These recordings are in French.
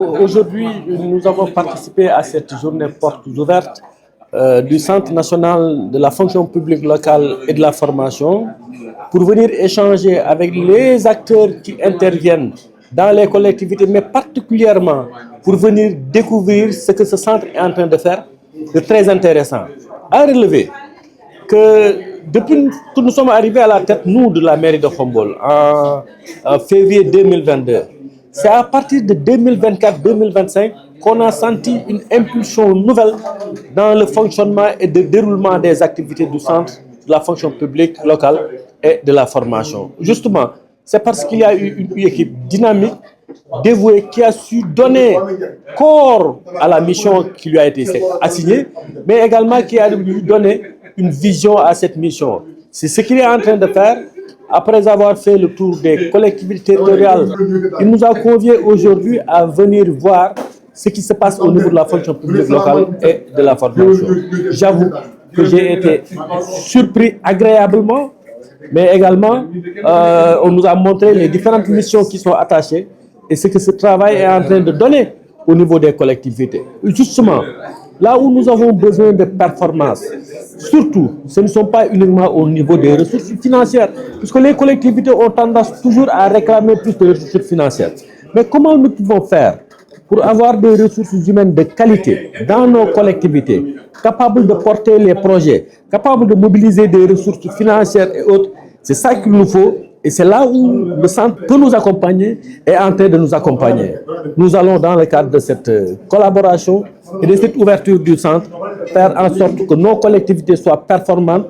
Aujourd'hui, nous avons participé à cette journée portes ouvertes du Centre national de la fonction publique locale et de la formation pour venir échanger avec les acteurs qui interviennent dans les collectivités, mais particulièrement pour venir découvrir ce que ce centre est en train de faire de très intéressant. À relever que depuis que nous sommes arrivés à la tête, nous, de la mairie de Khombole, en février 2022, c'est à partir de 2024-2025 qu'on a senti une impulsion nouvelle dans le fonctionnement et le déroulement des activités du centre de la fonction publique locale et de la formation. Justement, c'est parce qu'il y a eu une équipe dynamique, dévouée, qui a su donner corps à la mission qui lui a été assignée, mais également qui a lui donné une vision à cette mission. C'est ce qu'il est en train de faire. Après avoir fait le tour des collectivités territoriales, il nous a conviés aujourd'hui à venir voir ce qui se passe au niveau de la fonction publique locale et de la formation. J'avoue que j'ai été surpris agréablement, mais également on nous a montré les différentes missions qui sont attachées et ce que ce travail est en train de donner au niveau des collectivités. Justement, là où nous avons besoin de performances, surtout, ce ne sont pas uniquement au niveau des ressources financières, puisque les collectivités ont tendance toujours à réclamer plus de ressources financières. Mais comment nous pouvons faire pour avoir des ressources humaines de qualité dans nos collectivités, capables de porter les projets, capables de mobiliser des ressources financières et autres? C'est ça qu'il nous faut. Et c'est là où le centre peut nous accompagner et est en train de nous accompagner. Nous allons, dans le cadre de cette collaboration et de cette ouverture du centre, faire en sorte que nos collectivités soient performantes,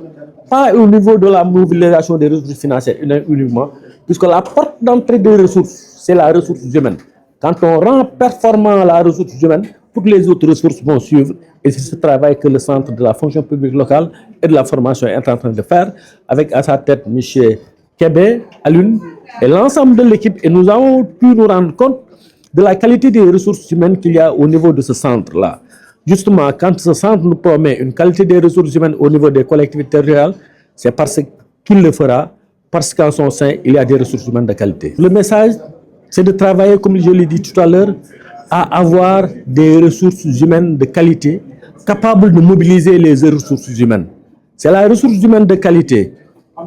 pas au niveau de la mobilisation des ressources financières uniquement, puisque la porte d'entrée des ressources, c'est la ressource humaine. Quand on rend performant la ressource humaine, toutes les autres ressources vont suivre. Et c'est ce travail que le centre de la fonction publique locale et de la formation est en train de faire, avec à sa tête M. Kébé, Alun et l'ensemble de l'équipe, et nous avons pu nous rendre compte de la qualité des ressources humaines qu'il y a au niveau de ce centre-là. Justement, quand ce centre nous promet une qualité des ressources humaines au niveau des collectivités territoriales, c'est parce qu'il le fera, parce qu'en son sein, il y a des ressources humaines de qualité. Le message, c'est de travailler, comme je l'ai dit tout à l'heure, à avoir des ressources humaines de qualité, capables de mobiliser les ressources humaines. C'est la ressource humaine de qualité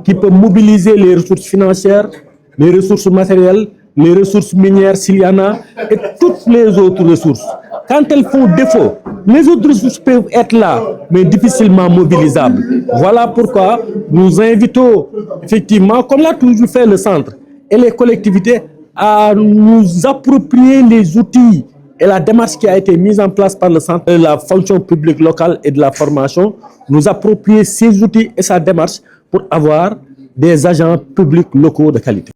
qui peut mobiliser les ressources financières, les ressources matérielles, les ressources minières s'il y en a, et toutes les autres ressources. Quand elles font défaut, les autres ressources peuvent être là, mais difficilement mobilisables. Voilà pourquoi nous invitons, effectivement, comme l'a toujours fait le centre et les collectivités, à nous approprier les outils et la démarche qui a été mise en place par le centre de la fonction publique locale et de la formation, nous approprier ces outils et sa démarche pour avoir des agents publics locaux de qualité.